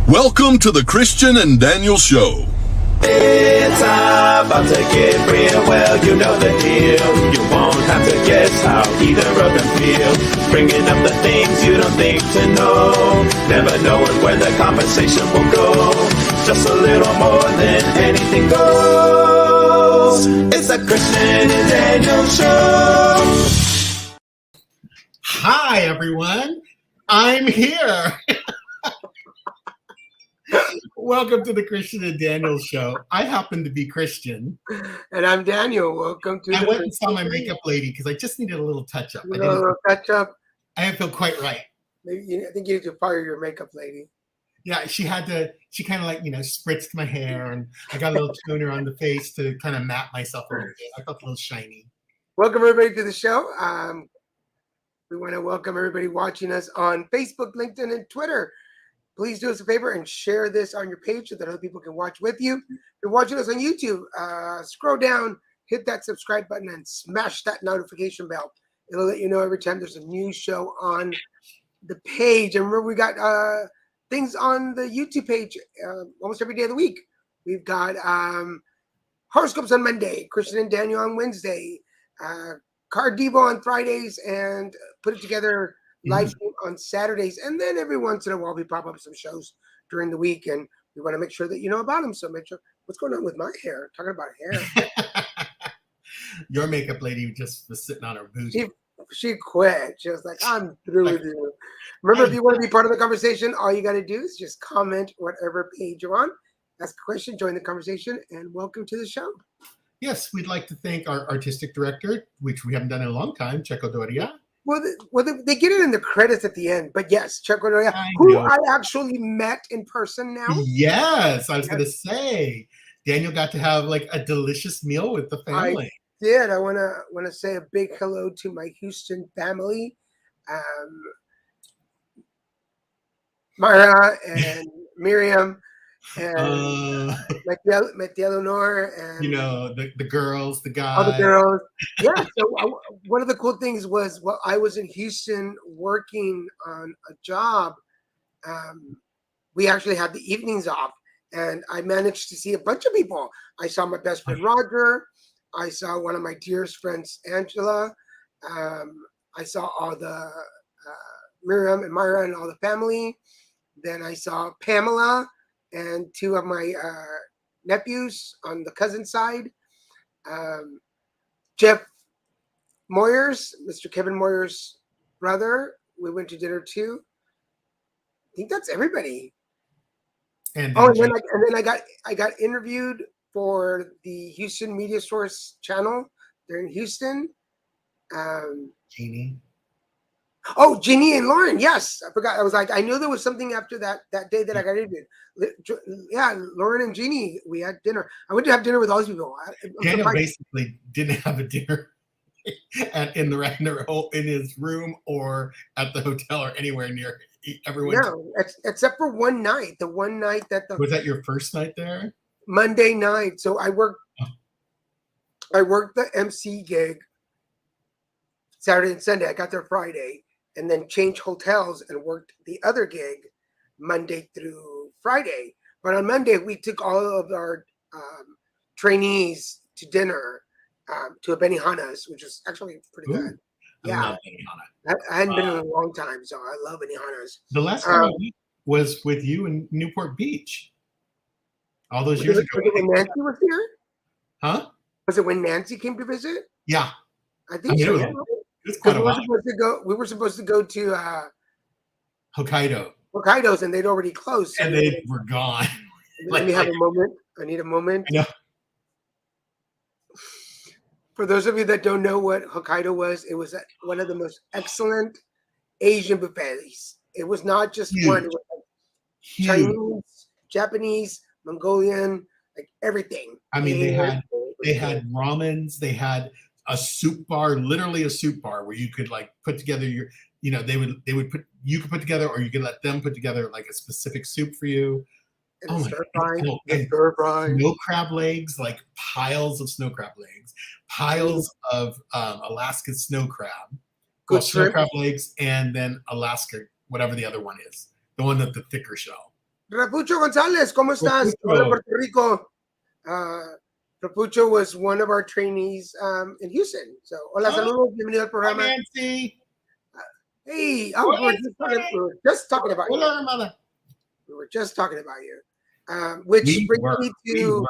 Welcome to the Christian and Daniel Show. It's about to get real, well, you know the deal. You won't have to guess how either of them feel. Bringing up the things you don't think to know. Never knowing where the conversation will go. Just a little more than anything goes. It's the Christian and Daniel Show. Hi, everyone. I'm here. Welcome to the Christian and Daniel Show. I happen to be Christian. And I'm Daniel. Welcome to I went and saw my makeup lady because I just needed a little touch-up. A little touch-up. I didn't feel quite right. I think you need to fire your makeup lady. Yeah, she kind of like, spritzed my hair, and I got a little toner on the face to kind of map myself a little bit. I felt a little shiny. Welcome, everybody, to the show. We want to welcome everybody watching us on Facebook, LinkedIn, and Twitter. Please do us a favor and share this on your page so that other people can watch with you. If you're watching us on YouTube, scroll down, hit that subscribe button, and smash that notification bell. It'll let you know every time there's a new show on the page. And remember, we got things on the YouTube page almost every day of the week. We've got horoscopes on Monday, Christian and Daniel on Wednesday, Card Devo on Fridays, and Put It Together live stream on Saturdays. And then every once in a while we pop up some shows during the week, and we want to make sure that you know about them. So make sure. What's going on with my hair? Talking about hair. Your makeup lady just was sitting on her booty. She quit. She was like, I'm through with you. Remember, if you want to be part of the conversation, all you got to do is just comment whatever page you're on, ask a question, join the conversation, and welcome to the show. Yes, we'd like to thank our artistic director, which we haven't done in a long time, Checo Doria. Well, they get it in the credits at the end, but yes, Checo Doria, who I actually met in person now. Yes, I was going to say, Daniel got to have like a delicious meal with the family. I did. I want to say a big hello to my Houston family, Mara and Miriam. And Mattia Lenore, and the girls, the guys, all the girls. Yeah. So one of the cool things was while I was in Houston working on a job, we actually had the evenings off, and I managed to see a bunch of people. I saw my best friend Roger. I saw one of my dearest friends, Angela. I saw all the Miriam and Myra and all the family. Then I saw Pamela and two of my nephews on the cousin side. Jeff Moyers, Mr. Kevin Moyers' brother. We went to dinner too. I think that's everybody. And then I got interviewed for the Houston Media Source channel. They're in Houston. Jeannie. Oh, Jeannie and Lauren. Yes, I forgot. I was like, I knew there was something after that day that I got interviewed. Yeah, Lauren and Jeannie. We had dinner. I went to have dinner with all these people. Daniel basically didn't have a dinner in his room or at the hotel or anywhere near everyone. No, except for one night. The one night was that your first night there? Monday night. So I worked the MC gig Saturday and Sunday. I got there Friday. And then changed hotels and worked the other gig Monday through Friday. But on Monday, we took all of our trainees to dinner to a Benihana's, which was actually pretty good. Yeah, I love Benihana. I hadn't been in a long time, so I love Benihana's. The last time I went was with you in Newport Beach. All those years ago. Was it when Nancy was here? Huh? Was it when Nancy came to visit? Yeah. I think so. We were supposed to go to Hokkaido's, and they'd already closed. And they were gone. Let me have a moment. I need a moment. I know. For those of you that don't know what Hokkaido was, it was one of the most excellent Asian buffets. It was not just one. It was like Chinese, Japanese, Mongolian, like everything. I mean, they had ramens. They had a soup bar, literally a soup bar, where you could like put together you could put together, or you could let them put together like a specific soup for you. And stir fry. Snow crab legs, like piles of snow crab legs, piles of Alaska snow crab, snow crab legs, and then Alaska, whatever the other one is, the one with the thicker shell. Rapucho Gonzalez, ¿cómo estás? Rapucho. Hola, Puerto Rico. Rapucho was one of our trainees in Houston. So, hola, saludos, bienvenido al programa. Hi, Nancy. Hey, Hola, we were just talking about you. Hola, hermana. We were just talking about you. Which brings me to,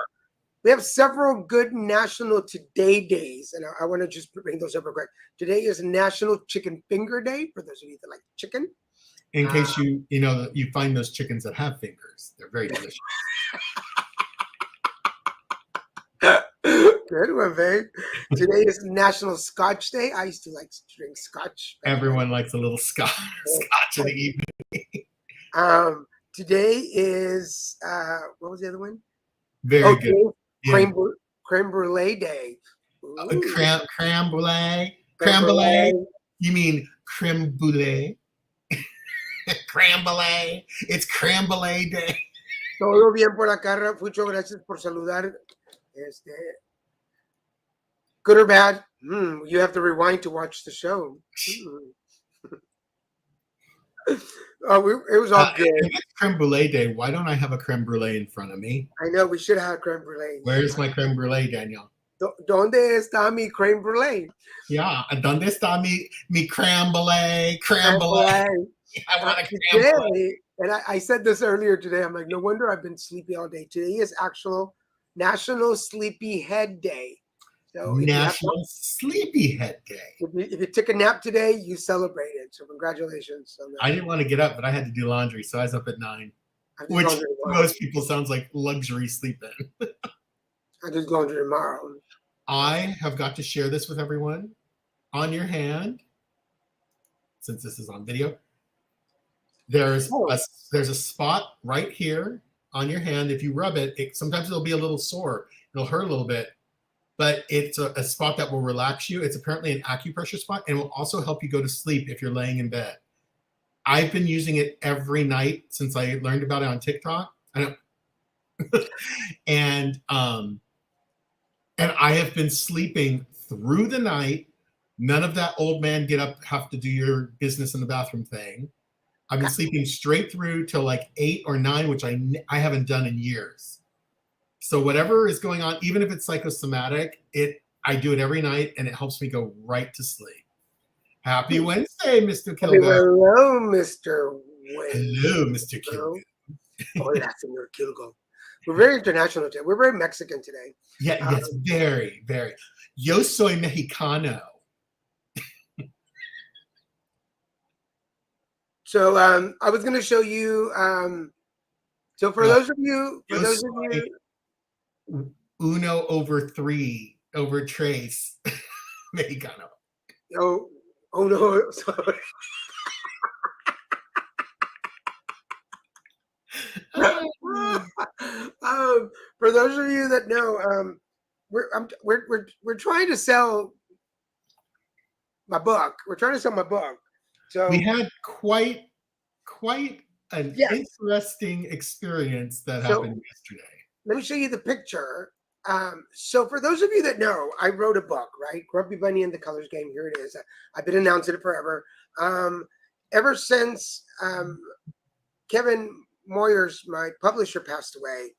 we have several good National Today days, and I want to just bring those up real quick. Today is National Chicken Finger Day, for those of you that like chicken. In case you find those chickens that have fingers. They're very delicious. Good one, babe. Today is National Scotch Day. I used to like to drink scotch. Everyone likes a little scotch in the evening. Today is what was the other one? Very good. Creme brulee day. Creme brulee. Creme brulee. You mean creme brulee? Creme brulee. It's creme brulee day. Todo bien por acá, Rapucho. Gracias por saludar. Good or bad? You have to rewind to watch the show. It was all good. If it's creme brulee day, why don't I have a creme brulee in front of me? I know, we should have creme brulee. Where's my creme brulee, Daniel? ¿Dónde está mi creme brulee? Yeah, ¿dónde está mi creme brulee? Creme brulee. I want a creme brulee. And I said this earlier today. I'm like, no wonder I've been sleepy all day. Today is actual National Sleepy Head Day. So National Sleepyhead Day. If you took a nap today, you celebrated. So congratulations on that. I didn't want to get up, but I had to do laundry, so I was up at 9. Which to most people sounds like luxury sleeping. I just laundry tomorrow. I have got to share this with everyone. On your hand, since this is on video, there's a spot right here on your hand. If you rub it, sometimes it'll be a little sore. It'll hurt a little bit. But it's a spot that will relax you. It's apparently an acupressure spot and will also help you go to sleep if you're laying in bed. I've been using it every night since I learned about it on TikTok. And I have been sleeping through the night. None of that old man get up, have to do your business in the bathroom thing. I've been sleeping straight through till like 8 or 9, which I haven't done in years. So whatever is going on, even if it's psychosomatic, I do it every night and it helps me go right to sleep. Happy Wednesday, Mr. Kilgo. Hello, Mr. Wednesday. Hello, Mr. Kilgo. Hola, Señor Kilgo. We're very international today. We're very Mexican today. Yeah, yes, very, very. Yo soy Mexicano. So I was going to show you. So for those of you, Uno over 3 over Trace Mexicano. Oh no, sorry. For those of you that know, we're trying to sell my book. We're trying to sell my book. So we had quite an interesting experience that happened yesterday. Let me show you the picture. So for those of you that know, I wrote a book, right? Grumpy Bunny and the Colors Game. Here it is. I've been announcing it forever. Ever since Kevin Moyers, my publisher, passed away,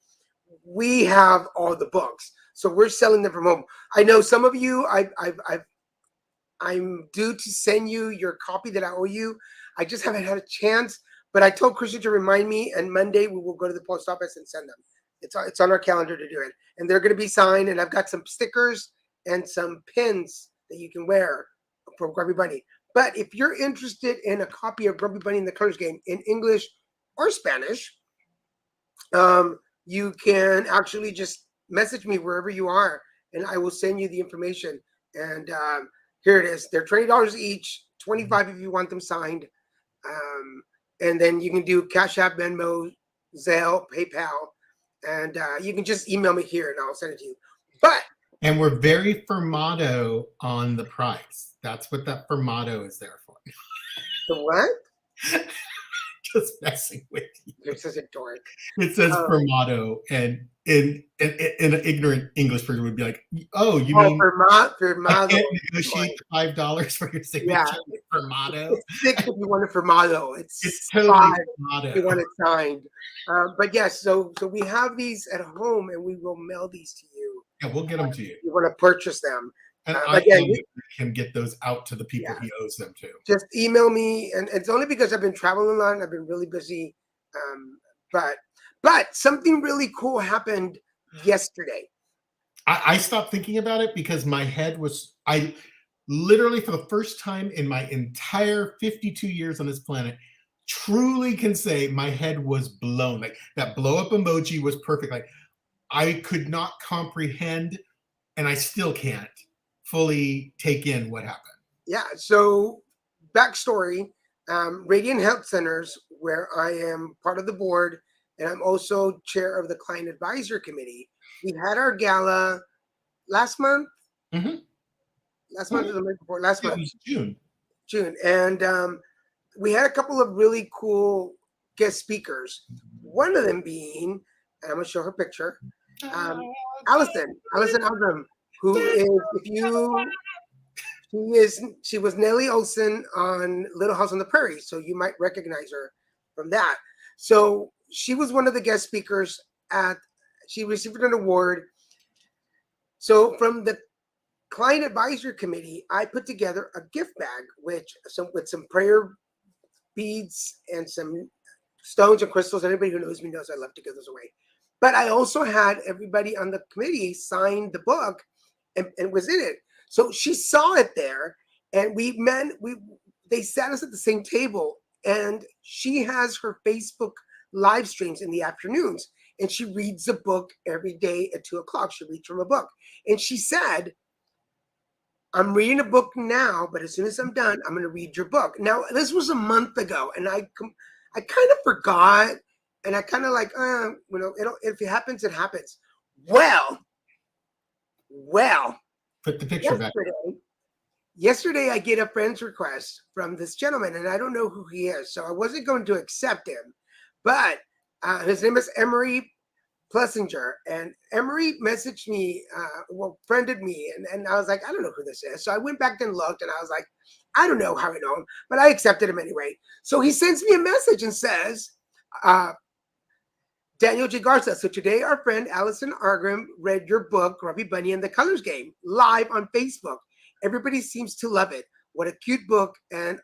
we have all the books. So we're selling them from home. I know some of you, I'm due to send you your copy that I owe you. I just haven't had a chance, but I told Christian to remind me, and Monday we will go to the post office and send them. It's on our calendar to do it. And they're going to be signed, and I've got some stickers and some pins that you can wear from Grumpy Bunny. But if you're interested in a copy of Grumpy Bunny and the Colors Game in English or Spanish, you can actually just message me wherever you are, and I will send you the information. And here it is. They're $20 each, $25 if you want them signed. And then you can do Cash App, Venmo, Zelle, PayPal. And you can just email me here and I'll send it to you. And we're very firmado on the price. That's what that firmado is there for. The what? Just messing with you. You're such a dork. It says firmado, and in an ignorant English person would be like, "Oh, you mean firmado? I can't negotiate $5 for your signature?" Yeah, for motto. 6 if you want it for motto. It's Five totally if motto. you want it signed. But yes, so we have these at home, and we will mail these to you. Yeah, we'll get them to you. You want to purchase them. And Again, I can get those out to the people he owes them to. just email me, and it's only because I've been traveling a lot and I've been really busy. But something really cool happened yesterday. I stopped thinking about it because my head was, I literally, for the first time in my entire 52 years on this planet, truly can say my head was blown. Like that blow up emoji was perfect. Like I could not comprehend, and I still can't fully take in what happened. Yeah. So backstory, Radiant Health Centers, where I am part of the board, and I'm also chair of the Client Advisor Committee. We had our gala last month. Mm-hmm. Last month or the month before? Last month. It was June. June. And we had a couple of really cool guest speakers. One of them being, and I'm going to show her picture, Allison Algram, who is, she was Nellie Olson on Little House on the Prairie. So you might recognize her from that. So she was one of the guest speakers she received an award. So from the Client Advisory Committee, I put together a gift bag, with some prayer beads and some stones and crystals. Anybody who knows me knows I love to give those away. But I also had everybody on the committee sign the book and was in it. So she saw it there, and they sat us at the same table, and she has her Facebook live streams in the afternoons, and she reads a book every day at 2:00. She reads from a book. And she said, I'm reading a book now, but as soon as I'm done, I'm going to read your book. Now, this was a month ago, and I kind of forgot, and I kind of like, if it happens, it happens. Well, put the picture back. Yesterday, I get a friend's request from this gentleman, and I don't know who he is, so I wasn't going to accept him. But his name is Emery Plessinger, and Emery messaged me, friended me, and I was like, I don't know who this is. So I went back and looked, and I was like, I don't know how I know him, but I accepted him anyway. So he sends me a message and says, Daniel J. Garza, so today our friend Allison Argram read your book, Grumpy Bunny and the Colors Game, live on Facebook. Everybody seems to love it. What a cute book. And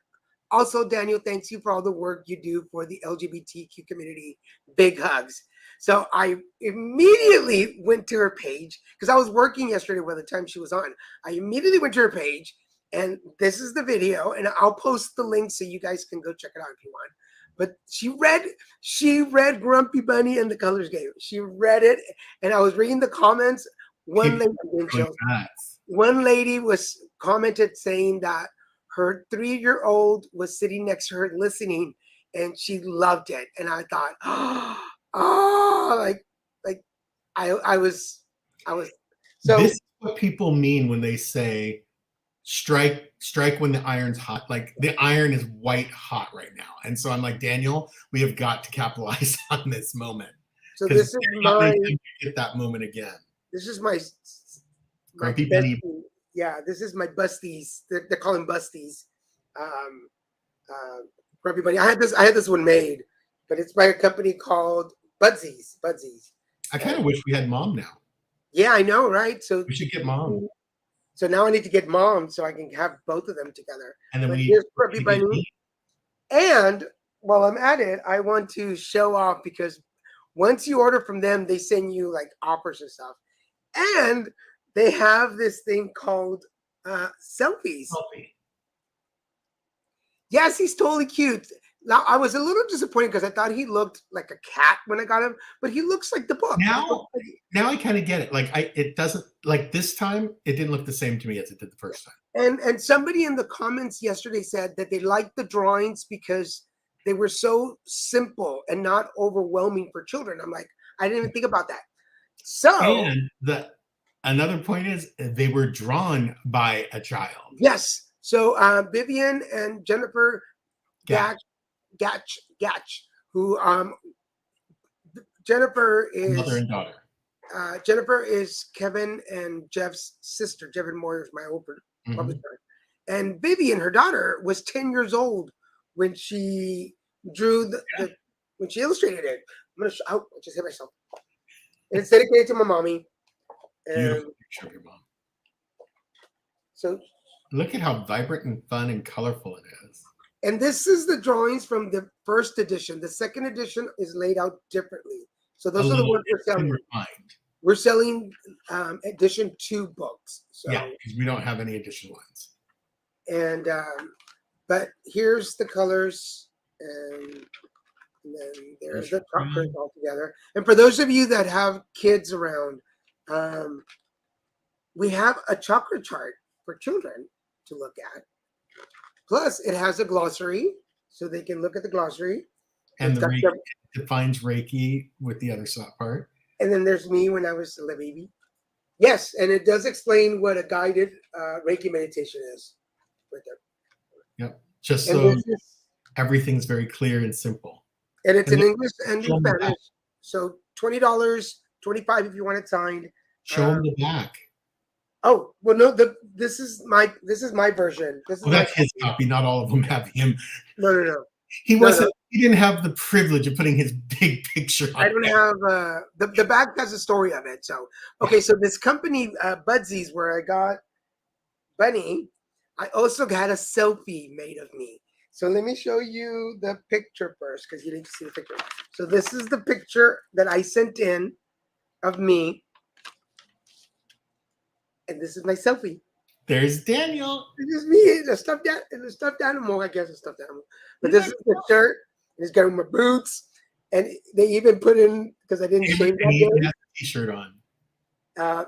also, Daniel, thanks you for all the work you do for the LGBTQ community. Big hugs. So I immediately went to her page because I was working yesterday by the time she was on. I immediately went to her page, and this is the video, and I'll post the link so you guys can go check it out if you want. But she read Grumpy Bunny and the Colors Game. She read it, and I was reading the comments. One lady was commented saying that her 3-year-old was sitting next to her listening, and she loved it. And I thought, I was. So this is what people mean when they say strike when the iron's hot. Like the iron is white hot right now. And so I'm like, Daniel, we have got to capitalize on this moment. So this is get that moment again. This is my Grumpy Bunny. Yeah, this is my busties. They're calling busties. Grumpy Bunny. I had this one made, but it's by a company called Budsies. I kind of wish we had Mom now. Yeah, I know, right? So we should get Mom. So now I need to get Mom so I can have both of them together. And then here's Grumpy Bunny. And while I'm at it, I want to show off, because once you order from them, they send you like offers and stuff. And they have this thing called selfies. Yes, he's totally cute. Now, I was a little disappointed because I thought he looked like a cat when I got him, but he looks like the book. Now I kind of get it. Like it doesn't, like this time, it didn't look the same to me as it did the first time. And somebody in the comments yesterday said that they liked the drawings because they were so simple and not overwhelming for children. I'm like, I didn't even think about that. So, and another point is they were drawn by a child. Yes. So Vivian and Jennifer Gatch, who Jennifer is mother and daughter. Jennifer is Kevin and Jeff's sister. Jevin Moyer is my old publisher. And Vivian, her daughter, was 10 years old when she drew when she illustrated it. I'm gonna I just hit myself. And it's dedicated to my mommy. And Beautiful picture of your mom. so Look at how vibrant and fun and colorful it is. and this is the drawings from the first edition. The second edition is laid out differently. So those are the ones we're selling. Refined. We're selling edition 2 books. So, Yeah, because we don't have any additional ones. And but here's the colors, and then there's the top print all together. And for those of you that have kids around, we have a chakra chart for children to look at. Plus, it has a glossary, so they can look at the glossary. And the Reiki defines Reiki with the other soft part. And then there's me when I was a baby. Yes, and it does explain what a guided Reiki meditation is. Right there. Yep. Just so everything's very clear and simple. And it's in English and in Spanish. So $20, $25 if you want it signed. Show them the back. Oh well, no. This is my version. This is that's his copy. Not all of them have him. No. He wasn't. He didn't have the privilege of putting his big picture on. I don't have the back has a story of it. So okay, so this company Budsies, where I got Bunny, I also got a selfie made of me. So let me show you the picture first, because you need to see the picture. So this is the picture that I sent in of me, and this is my selfie. There's Daniel. This is me. It's a stuffed animal. I guess a stuffed animal. But this is the shirt. He's got my boots, and they even put in, because I didn't shave that day. He has a t-shirt on.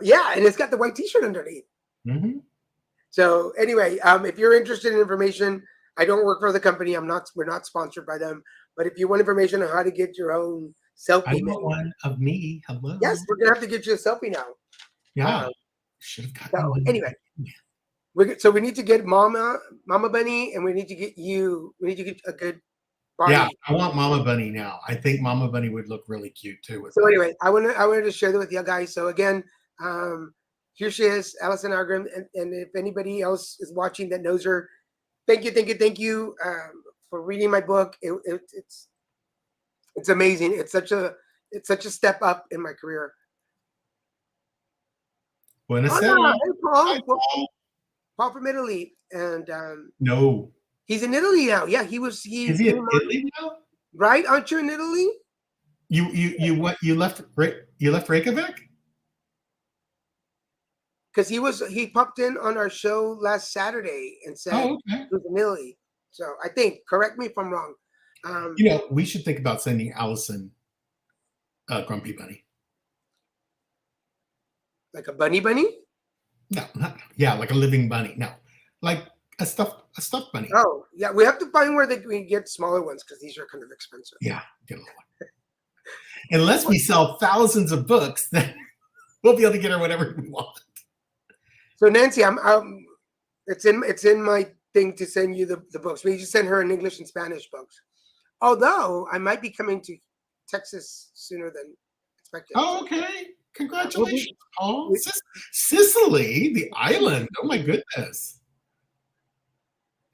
Yeah, and it's got the white t-shirt underneath. Mm-hmm. So anyway, if you're interested in information, I don't work for the company. We're not sponsored by them. But if you want information on how to get your own selfie, I want one of me. Hello. Yes, we're gonna have to get you a selfie now. Yeah. Should have gotten So one. anyway, we need to get Mama Bunny, and we need to get you. We need to get a good body. Yeah, I want Mama Bunny now. I think Mama Bunny would look really cute too. So anyway, I wanted to share that with you guys. So again, here she is, Allison Argram, and if anybody else is watching that knows her, thank you for reading my book. It's amazing. It's such a step up in my career. Buenos Hey, Paul. Paul from Italy, and no, he's in Italy now. Yeah, is he in Italy now? Right? Aren't you in Italy? You left Reykjavik? Because he popped in on our show last Saturday and said he was in Italy. So I think, correct me if I'm wrong. We should think about sending Allison a Grumpy Bunny. Like a bunny? No, like a living bunny. No, like a stuffed bunny. Oh, yeah. We have to find where we get smaller ones, because these are kind of expensive. Yeah, get a little one. Unless we sell thousands of books, then we'll be able to get her whatever we want. So Nancy, it's in my thing to send you the books. We just send her in English and Spanish books. Although I might be coming to Texas sooner than expected. Oh, okay. Congratulations, Paul. Sicily, the island. Oh my goodness.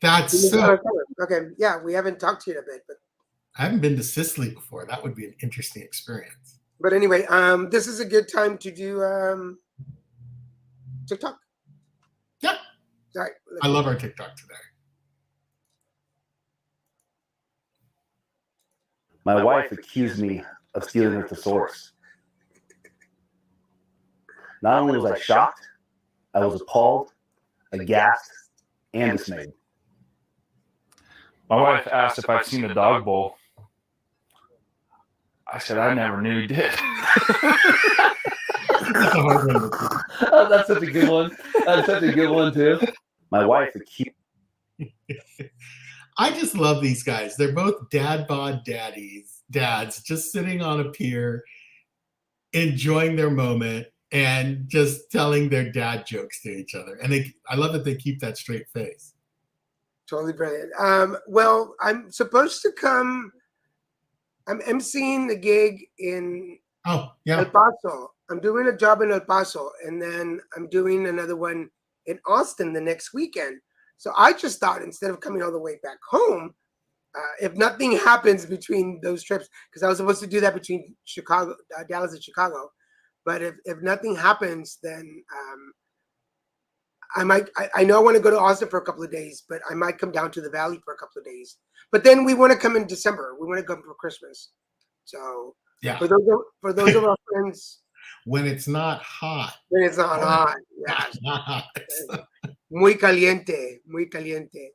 That's so okay. Yeah, we haven't talked to you in a bit, but I haven't been to Sicily before. That would be an interesting experience. But anyway, this is a good time to do TikTok. Yeah. All right. I love our TikTok today. My wife accused me of stealing her thesaurus. Not only was I shocked, I was appalled, aghast, and dismayed. My wife asked if I'd seen a dog bowl. I said I never knew he did. That's a hard one. Oh, that's such a good one. That's such a good one, too. My wife accused. I just love these guys. They're both dad bod dads, just sitting on a pier, enjoying their moment, and just telling their dad jokes to each other. And I love that they keep that straight face. Totally brilliant. Well, I'm supposed to come. I'm emceeing the gig in El Paso. I'm doing a job in El Paso, and then I'm doing another one in Austin the next weekend. So I just thought instead of coming all the way back home, if nothing happens between those trips, because I was supposed to do that between Chicago, Dallas and Chicago, but if nothing happens, then I might. I know I want to go to Austin for a couple of days, but I might come down to the Valley for a couple of days. But then we want to come in December. We want to come for Christmas. So Yeah. for those of our friends, When it's not hot. when it's not hot, yeah, Not hot. muy caliente, muy caliente.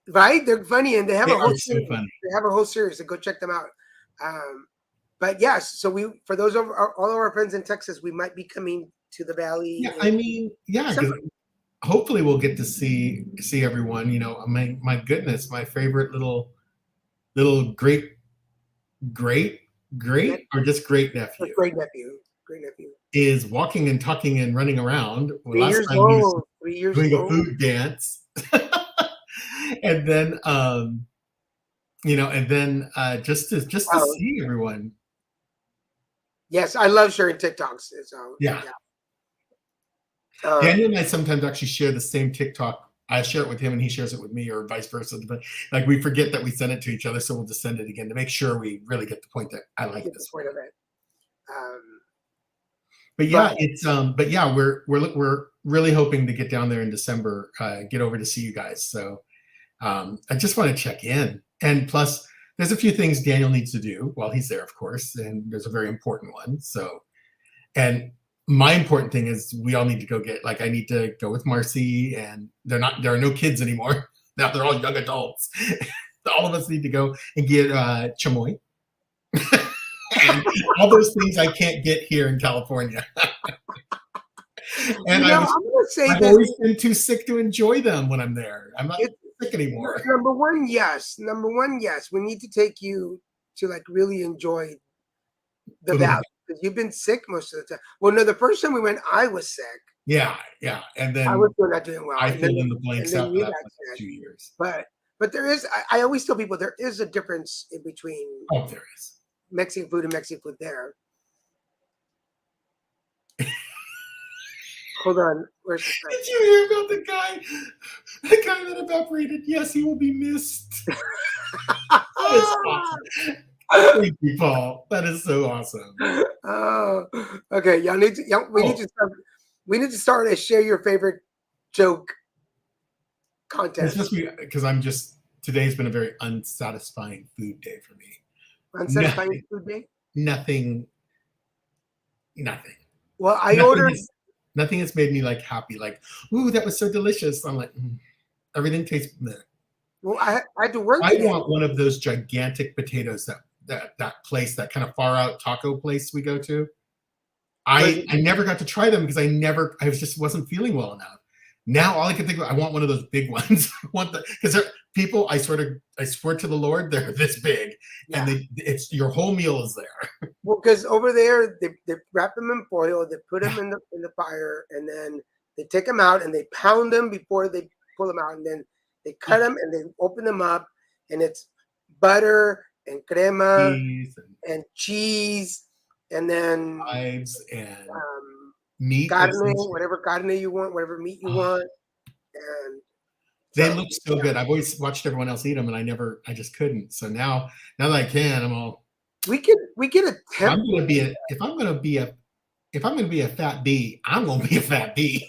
Right? They're funny, and they have They a whole are so series. funny. They have a whole series, so go check them out. But yes, so for those of all of our friends in Texas, we might be coming to the Valley. Yeah, I mean, yeah, 'cause hopefully we'll get to see everyone. You know, my goodness, my favorite little great or just great nephew Great nephew. is walking and talking and running around. Well, 3 last years time he was old. 3 years doing a old. food dance. And then you know, and then just to see everyone. Yes, I love sharing TikToks. So Yeah. Um, Daniel and I sometimes actually share the same TikTok. I share it with him and he shares it with me, or vice versa. But like we forget that we send it to each other, so we'll just send it again to make sure we really get the point that I like get the this. point of it. But yeah, it's but yeah, we're really hoping to get down there in December, get over to see you guys. So I just want to check in, and plus there's a few things Daniel needs to do while he's there, of course, and there's a very important one. So, and my important thing is we all need to go like I need to go with Marcy, and there are no kids anymore. Now they're all young adults. All of us need to go and get chamoy. And all those things I can't get here in California. And I'm gonna say I've this. always been too sick to enjoy them when I'm there. I'm not sick anymore. Number one, yes. We need to take you to like really enjoy the Valley, because you've been sick most of the time. Well, no, the first time we went, I was sick. Yeah, and then I was still not doing well. I And filled then- in the blanks and then after you that got for sick. 2 years. But there is. I always tell people there is a difference in between Oh, there is. Mexican food and Mexican food there. Hold on. Where's Did you hear about the guy that evaporated? Yes, he will be missed. That is awesome. Thank you, Paul. That is so awesome. Oh, okay. We need to start. We need to start a share your favorite joke contest. It's just because today's been a very unsatisfying food day for me. Unsatisfying food day. Nothing. Well, I ordered. Nothing has made me like happy. Like, ooh, that was so delicious. I'm like, everything tastes. Meh. Well, I had to work. I want one of those gigantic potatoes that place, that kind of far out taco place we go to. I never got to try them because I just wasn't feeling well enough. Now all I can think of, I want one of those big ones. I want because people, I swear to the Lord, they're this big, and it's your whole meal is there. Well, because over there they wrap them in foil, they put them in the fire, and then they take them out and they pound them before they pull them out, and then they cut them and they open them up, and it's butter and crema and cheese, and then chives and meat, carne, whatever carne you want, whatever meat you want, and they look so good. I've always watched everyone else eat them, and I just couldn't. So now that I can, I'm all. We can attempt. If I'm gonna be a fat bee, I'm gonna be a fat bee.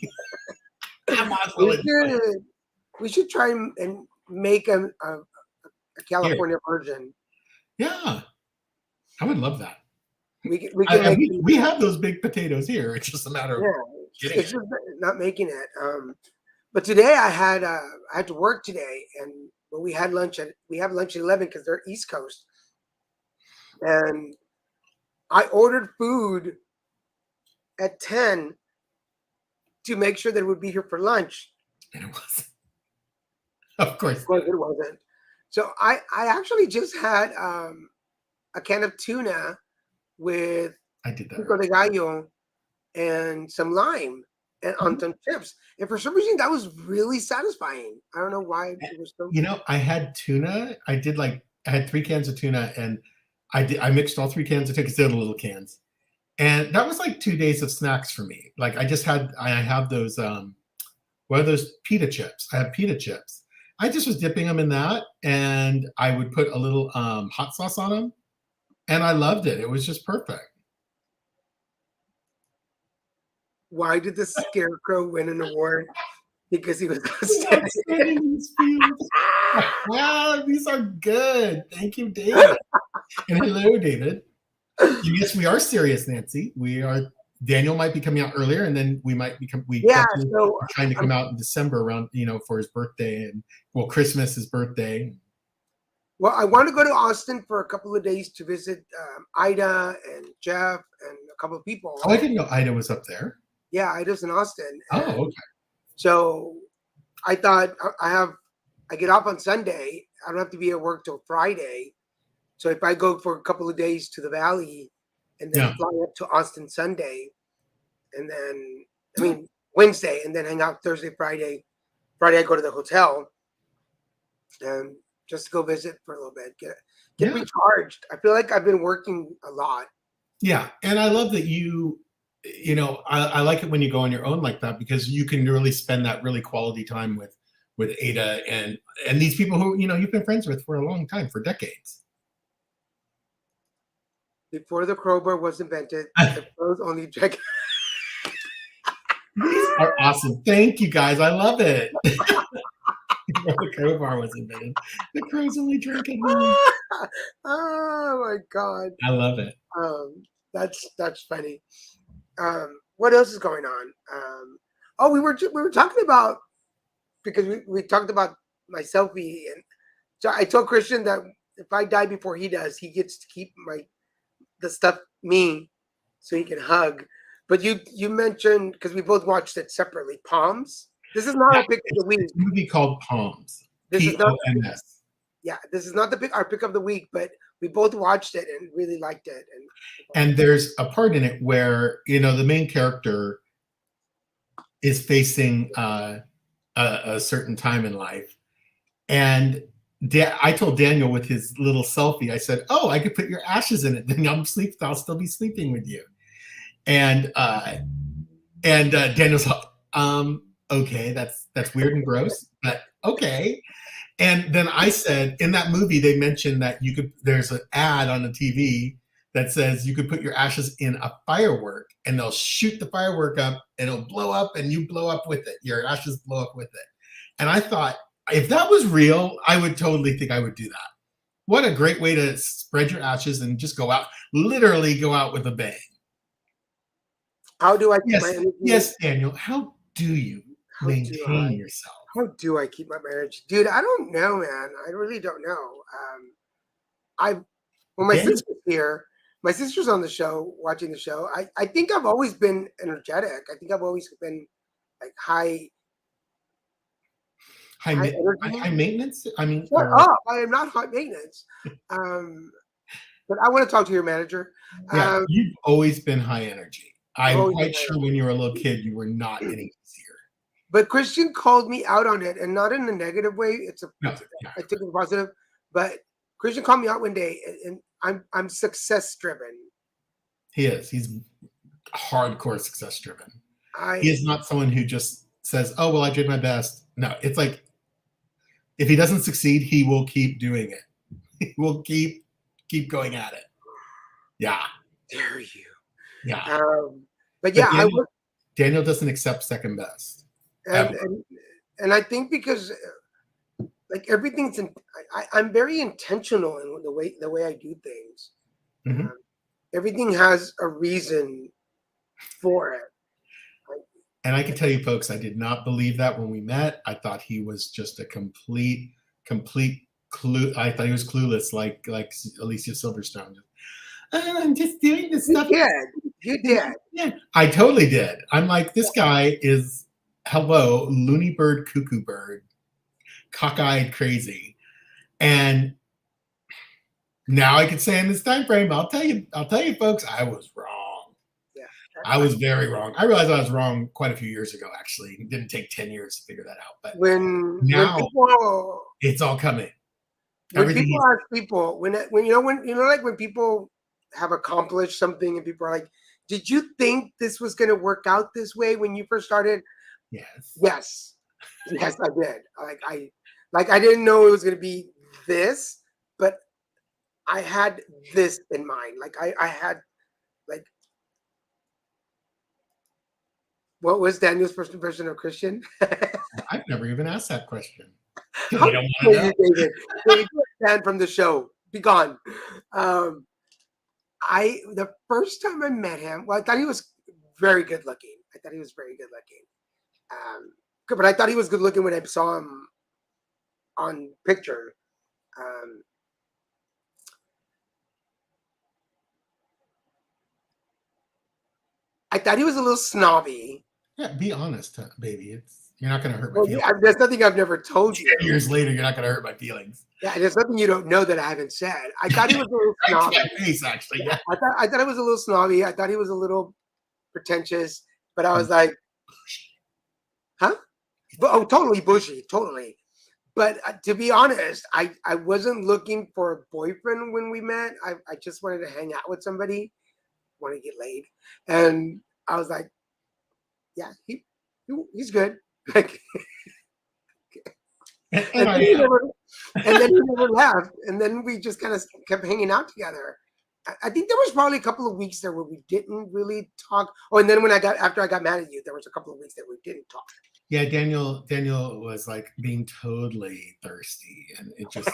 We should try and make a California version. Yeah, I would love that. We have those big potatoes here. It's just a matter of it's just not making it. But today I had to work today, but we have lunch at 11 because they're East Coast, and I ordered food at 10 to make sure that it would be here for lunch. And it wasn't. Of course it wasn't. So I actually just had a can of tuna with pico de gallo and some lime and on some chips. And for some reason, that was really satisfying. I don't know why it was so. I had tuna. I had 3 cans of tuna, and I mixed all 3 cans of tuna because they're the little cans. And that was like 2 days of snacks for me. Like I have those what are those pita chips? I have pita chips. I just was dipping them in that, and I would put a little hot sauce on them, and I loved it. It was just perfect. Why did the Scarecrow win an award? Because he was Outstanding outstanding. in these fields. Wow, these are good. Thank you, David. And hello, David. Yes, we are serious, Nancy. We are. Daniel might be coming out earlier, and then we might become. Yeah, so we're trying to come out in December around, for his birthday and Christmas, his birthday. well, I want to go to Austin for a couple of days to visit Ida and Jeff and a couple of people. Oh, I didn't know Ida was up there. Yeah, Ida's in Austin. Oh, okay. So I thought I get off on Sunday. I don't have to be at work till Friday. So if I go for a couple of days to the Valley and then fly up to Austin Sunday, and then Wednesday, and then hang out Thursday, Friday. Friday I go to the hotel and just go visit for a little bit, get recharged. I feel like I've been working a lot. Yeah, and I love that I like it when you go on your own like that, because you can really spend that really quality time with Ada and these people who you've been friends with for a long time, for decades. Before the crowbar was invented, the crows only drank. These are awesome. Thank you, guys. I love it. Before the crowbar was invented, the crows only drank at home. Oh my God! I love it. That's funny. What else is going on? We were talking about, because we talked about my selfie, and so I told Christian that if I die before he does, he gets to keep the stuff me, so he can hug. But you mentioned, because we both watched it separately, Palms. This is not our pick of the week. It's a movie called Palms. This is not P-O-M-S. Yeah, this is not our pick of the week, but we both watched it and really liked it. And there's a part in it where the main character is facing a certain time in life, and I told Daniel with his little selfie, I said, "Oh, I could put your ashes in it. Then I'll still be sleeping with you." And Daniel's like, okay, that's weird and gross, but okay. And then I said, in that movie, they mentioned that there's an ad on the TV that says you could put your ashes in a firework, and they'll shoot the firework up, and it'll blow up, and you blow up with it. Your ashes blow up with it. And I thought, if that was real, I would totally think I would do that. What a great way to spread your ashes and just literally go out with a bang. How do I keep my energy? Yes, Daniel. How do you maintain yourself? How do I keep my marriage? Dude, I don't know, man. I really don't know. When my sister's here, my sister's on the show, watching the show. I think I've always been energetic. I think I've always been like high maintenance. I mean, shut up. I am not high maintenance. But I want to talk to your manager. Yeah, you've always been high energy. I'm quite sure when you were a little kid, you were not any easier. But Christian called me out on it, and not in a negative way. I took it positive. But Christian called me out one day, and I'm success driven. He is. He's hardcore success driven. He is not someone who just says, "Oh, well, I did my best." No, it's like, if he doesn't succeed, he will keep doing it. He will keep going at it. Yeah. Dare you? Yeah. But yeah, Daniel doesn't accept second best. And I think because like everything's I'm very intentional in the way I do things. Mm-hmm. Everything has a reason for it. And I can tell you, folks, I did not believe that when we met. I thought he was just a complete clue. I thought he was clueless, like Alicia Silverstone. I'm just doing this stuff. You did. Yeah, I totally did. I'm like, this guy is, loony bird, cuckoo bird, cockeyed crazy. And now I can say in this time frame, I'll tell you, folks, I was wrong. Yeah, I was very wrong. I realized I was wrong quite a few years ago, actually. It didn't take 10 years to figure that out. But now it's all coming. When people have accomplished something and people are like, did you think this was going to work out this way when you first started? Yes. Yes. Yes, I did. I didn't know it was going to be this, but I had this in mind. Like I had like, what was Daniel's first impression of Christian? I've never even asked that question. How I don't dare want to know. you, David? David, you're banned from the show. Be gone. The first time I met him, well, I thought he was very good looking. But I thought he was good looking when I saw him on picture. I thought he was a little snobby. Yeah, be honest, baby. You're not going to hurt my Well, feelings. there's nothing I've never told you. 10 years later, you're not going to hurt my feelings. Yeah, there's nothing you don't know that I haven't said. I thought he was a little snobby. Right to my face, actually. Yeah. I thought it was a little snobby. I thought he was a little pretentious. But I was like, huh? Totally bushy, totally. But to be honest, I wasn't looking for a boyfriend when we met. I just wanted to hang out with somebody, want to get laid, and I was like, yeah, he's good. Like, and then he never left, and then we just kind of kept hanging out together. I think there was probably a couple of weeks there where we didn't really talk. Oh, and then after I got mad at you, there was a couple of weeks that we didn't talk. Yeah, Daniel was like being totally thirsty, and he just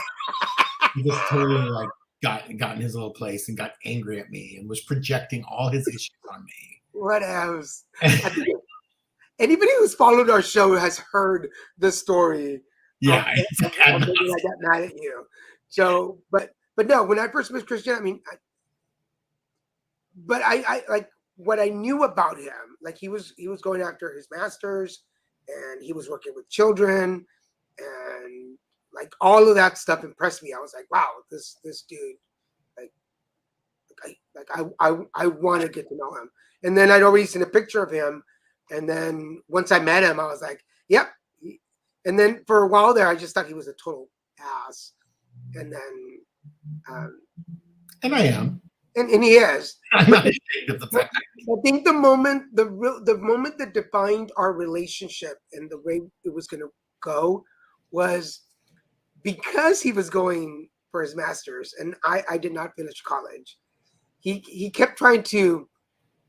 totally like got in his little place and got angry at me and was projecting all his issues on me. What else? Anybody who's followed our show has heard the story. Yeah, I got mad at you. So, but no, when I first met Christian, I mean, I like what I knew about him. Like he was going after his master's, and he was working with children, and like all of that stuff impressed me. I was like, wow, this dude, I want to get to know him. And then I'd already seen a picture of him. And then once I met him, I was like, yep. And then for a while there, I just thought he was a total ass. And then, and I am. And he is. I'm not ashamed of the fact. I think the moment that defined our relationship and the way it was going to go was because he was going for his master's, and I did not finish college. He kept trying to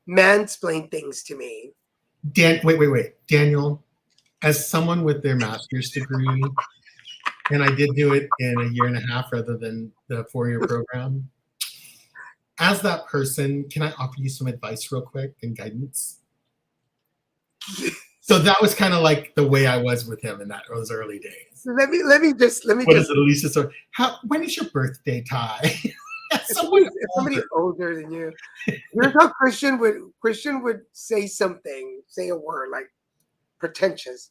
mansplain things to me. Wait. Daniel, as someone with their master's degree, and I did do it in a year and a half rather than the 4-year program. As that person, can I offer you some advice real quick and guidance? So that was kind of like the way I was with him in those early days. Let me just. What is it, Alicia? So, when is your birthday, Ty? Somebody older than you. Here's how Christian would say a word like pretentious,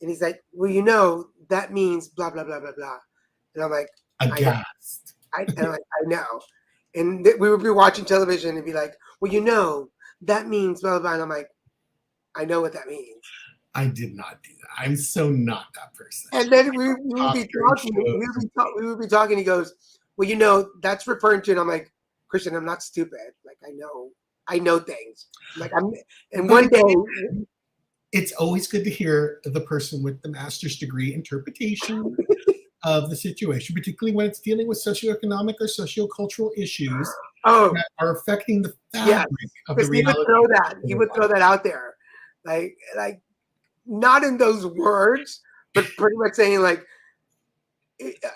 and he's like, "Well, that means blah blah blah blah blah," and I'm like, aghast. I know. And we would be watching television and be like, "Well, that means blah blah blah," and I'm like, I know what that means. I did not do that. I'm so not that person. And then we would be talking. We would be talking. He goes, "Well, that's referring to," and I'm like, "Christian, I'm not stupid. Like I know things. Like one day." It's always good to hear the person with the master's degree interpretation of the situation, particularly when it's dealing with socioeconomic or sociocultural issues that are affecting the fabric of the reality. He would throw that out there. Like not in those words, but pretty much saying like,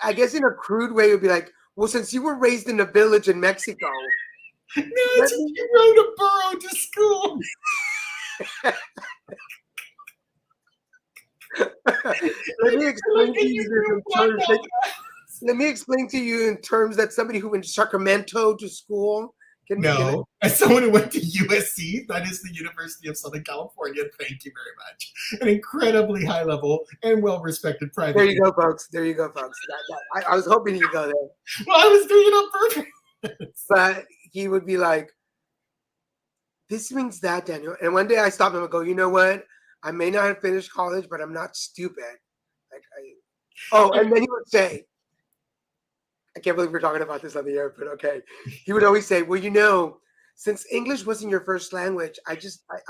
I guess in a crude way, it would be like, well, since you were raised in a village in Mexico. No, you rode a burro to school. Let me explain to you in terms that somebody who went to Sacramento to school can. No, as someone who went to USC, that is the University of Southern California. Thank you very much. An incredibly high level and well respected private. There you go, folks. I was hoping you'd go there. Well, I was doing it on purpose. But he would be like, "This means that, Daniel." And one day I stopped him and go, "You know what? I may not have finished college, but I'm not stupid." And then he would say, I can't believe we're talking about this on the air, but okay. He would always say, "Well, since English wasn't your first language, I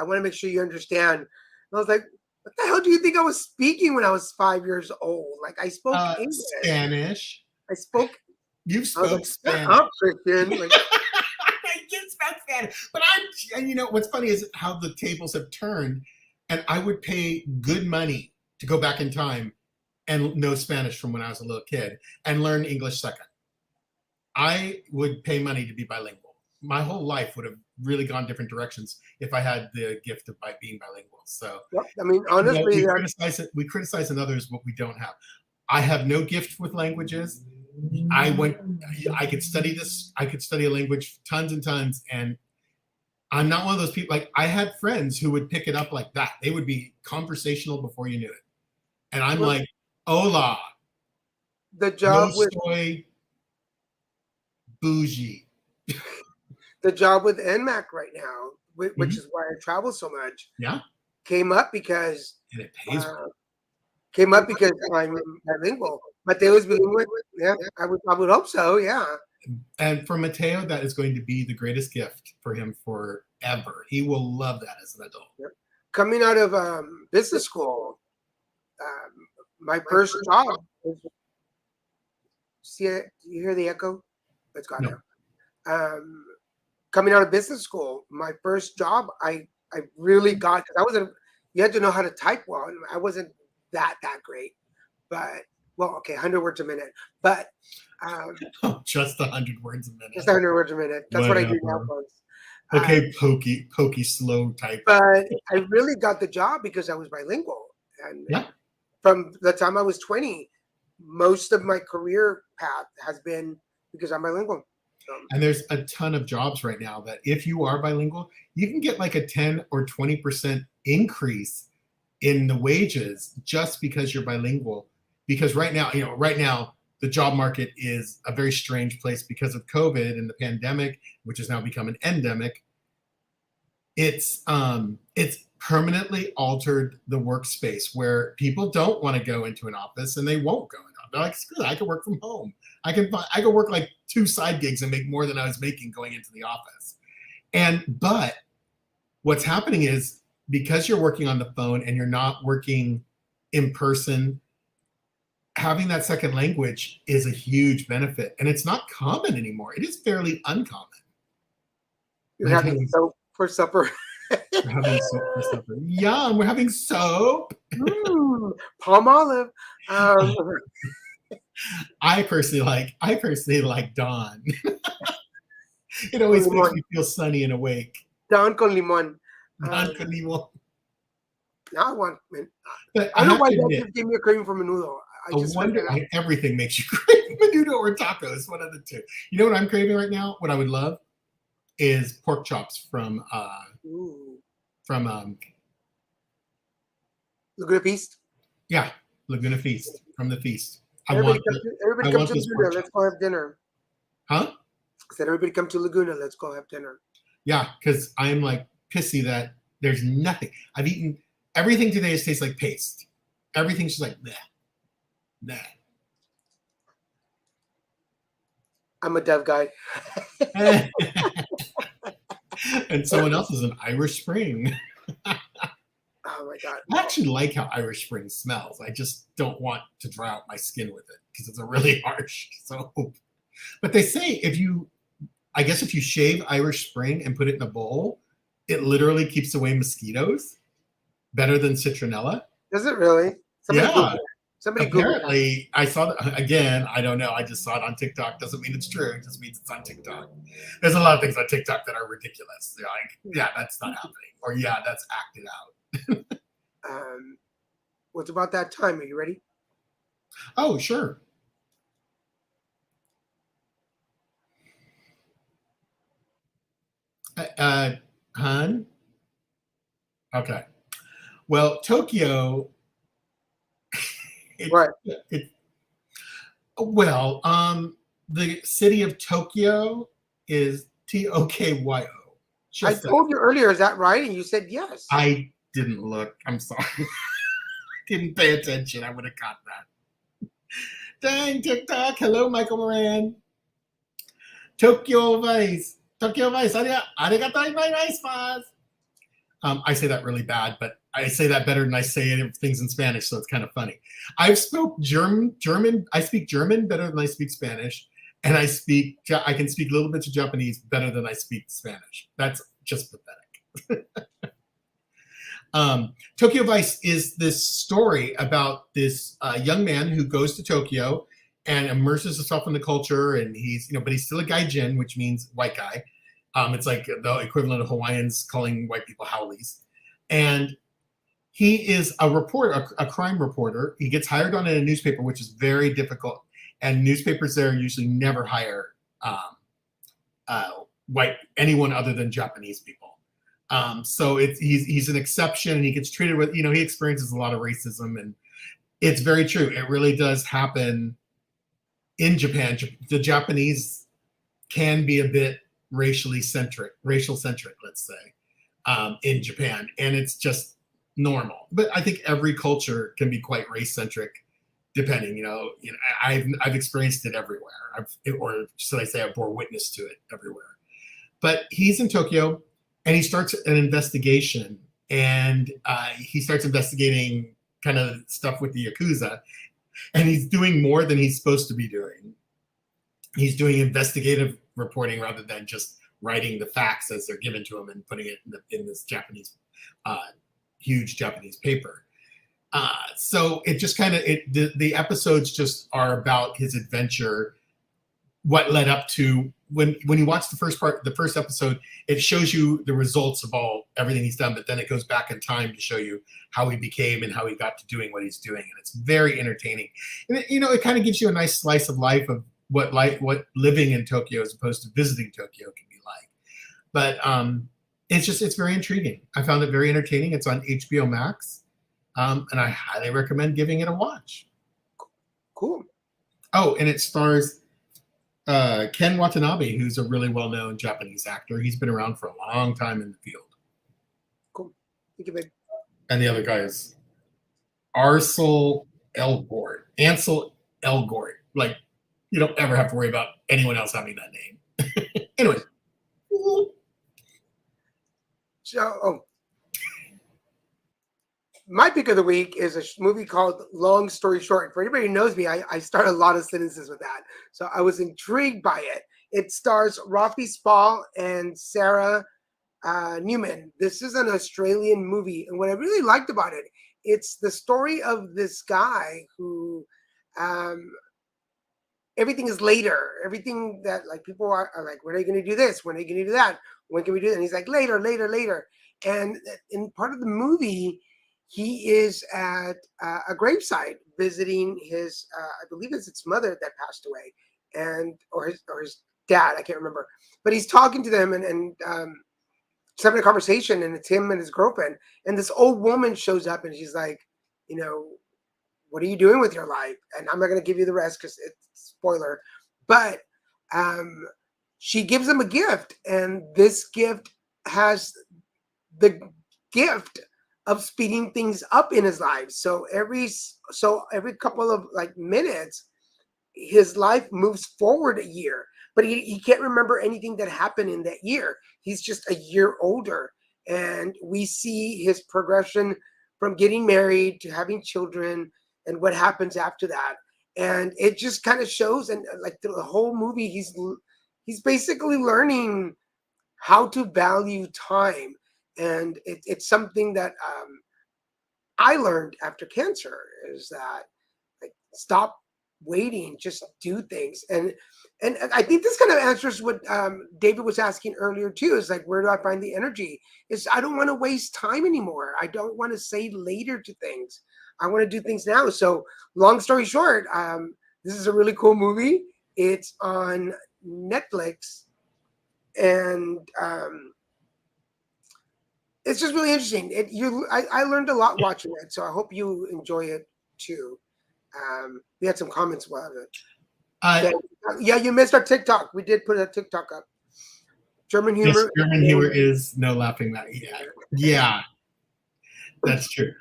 want to make sure you understand." And I was like, What the hell do you think I was speaking when I was 5 years old? Like I spoke English. Spanish. I spoke. You I was spoke like, Spanish. I'm Christian. Like, You spoke Spanish. But and you know, what's funny is how the tables have turned, and I would pay good money to go back in time and know Spanish from when I was a little kid and learn English second. I would pay money to be bilingual. My whole life would have really gone different directions if I had the gift of being bilingual. So, I mean, honestly, we criticize in others what we don't have. I have no gift with languages. I could study this. I could study a language tons and tons, and I'm not one of those people. Like I had friends who would pick it up like that. They would be conversational before you knew it, and I'm like, "Hola." The job no with soy, bougie. the job with NMAC right now, which is why I travel so much. Yeah, came up because and it pays. I'm bilingual. Mateo is bilingual. Yeah, I would hope so. Yeah. And for Mateo, that is going to be the greatest gift for him forever. He will love that as an adult. Yep. Coming out of business school, my first job. See it? Do you hear the echo? It's gone now. Coming out of business school, my first job, I really got. You had to know how to type well. And I wasn't that great, but well, okay, 100 words a minute, but just 100 words a minute. Just 100 words a minute. That's what I do now, folks. Okay, pokey, slow type. But I really got the job because I was bilingual, and from the time I was 20, most of my career path has been because I'm bilingual. And there's a ton of jobs right now that if you are bilingual, you can get like a 10 or 20% increase in the wages just because you're bilingual. Because right now, the job market is a very strange place because of COVID and the pandemic, which has now become an endemic. It's permanently altered the workspace where people don't want to go into an office and they won't go in. They're like, screw it, I can work from home. I can work like 2 side gigs and make more than I was making going into the office. But what's happening is because you're working on the phone and you're not working in person, having that second language is a huge benefit, and it's not common anymore. It is fairly uncommon. You're having soap for supper. We're having soap for supper. Yum! We're having soap. Palm olive. I personally like Dawn. It always makes me feel sunny and awake. Dawn con limon. Dawn con limon. Now I want. I don't know why that just gave me a craving for menudo. Everything makes you crave menudo or tacos. One of the two. You know what I'm craving right now? What I would love is pork chops from Laguna Feast. Yeah, Laguna Feast from the Feast. Everybody come to Laguna. Let's go have dinner. Huh? I said, everybody come to Laguna. Let's go have dinner. Yeah, because I am like pissy that there's nothing. I've eaten everything today. Tastes like paste. Everything's just like nah. I'm a Dove guy. And someone else is an Irish Spring. Oh my God. I actually like how Irish Spring smells. I just don't want to dry out my skin with it because it's a really harsh soap. But they say if you shave Irish Spring and put it in a bowl, it literally keeps away mosquitoes better than citronella. Does it really? Somebody apparently, I saw that again. I don't know. I just saw it on TikTok. Doesn't mean it's true. It just means it's on TikTok. There's a lot of things on TikTok that are ridiculous. They're like, yeah, that's not happening, or yeah, that's acted out. What's about that time? Are you ready? Oh, sure. Hun? Okay. Well, Tokyo. The city of Tokyo is Tokyo. I told you earlier, is that right? And you said yes. I didn't look. I'm sorry. Didn't pay attention. I would have caught that. Dang, TikTok. Hello, Michael Moran. Tokyo Vice. Arigatou gozaimasu. I say that really bad, but I say that better than I say things in Spanish, so it's kind of funny. I speak German better than I speak Spanish, and I can speak little bits of Japanese better than I speak Spanish. That's just pathetic. Tokyo Vice is this story about this young man who goes to Tokyo and immerses himself in the culture, and but he's still a gaijin, which means white guy. It's like the equivalent of Hawaiians calling white people haoles. And he is a crime reporter. He gets hired on in a newspaper, which is very difficult. And newspapers there usually never hire anyone other than Japanese people. So he's an exception, and he gets treated with, he experiences a lot of racism, and it's very true. It really does happen in Japan. The Japanese can be a bit racial centric, let's say, in Japan, and it's just normal. But I think every culture can be quite race centric, depending. I've experienced it everywhere, or should I say, I bore witness to it everywhere. But he's in Tokyo, and he starts an investigation, and he starts investigating kind of stuff with the Yakuza, and he's doing more than he's supposed to be doing. He's doing investigative reporting rather than just writing the facts as they're given to him and putting it in this Japanese, huge Japanese paper. So it just kind of, the episodes just are about his adventure, what led up to, when you watch the first episode, it shows you the results of everything he's done, but then it goes back in time to show you how he became and how he got to doing what he's doing. And it's very entertaining. And it kind of gives you a nice slice of life of what living in Tokyo as opposed to visiting Tokyo can be like. But it's very intriguing. I found it very entertaining. It's on HBO Max. And I highly recommend giving it a watch. Cool. Oh, and it stars Ken Watanabe, who's a really well-known Japanese actor. He's been around for a long time in the field. Cool. Thank you, babe. And the other guy is Ansel Elgort. Like, you don't ever have to worry about anyone else having that name. Anyway. So, my pick of the week is a movie called Long Story Short. For anybody who knows me, I start a lot of sentences with that. So I was intrigued by it. It stars Rafi Spall and Sarah Newman. This is an Australian movie. And what I really liked about it, it's the story of this guy who everything is later. Everything that like people are like, when are you going to do this? When are you going to do that? When can we do that? And he's like, later. And in part of the movie, he is at a gravesite visiting his, I believe it's his mother that passed away, or his dad, I can't remember. But he's talking to them and just having a conversation, and it's him and his girlfriend. And this old woman shows up, and she's like, what are you doing with your life? And I'm not going to give you the rest because it's spoiler. But she gives him a gift, and this gift has the gift of speeding things up in his life. So every couple of minutes, his life moves forward a year, but he can't remember anything that happened in that year. He's just a year older. And we see his progression from getting married to having children and what happens after that. And it just kind of shows, and like the whole movie, he's basically learning how to value time. And it's something that I learned after cancer, is that stop waiting, just do things. And I think this kind of answers what David was asking earlier too, is like, where do I find the energy? Is I don't want to waste time anymore. I don't want to say later to things. I want to do things now. So long story short, this is a really cool movie. It's on Netflix, and it's just really interesting. I learned a lot watching it, so I hope you enjoy it too. We had some comments about it. Yeah, you missed our TikTok. We did put a TikTok up. German humor. Yes, German humor is no laughing matter. Yeah, that's true.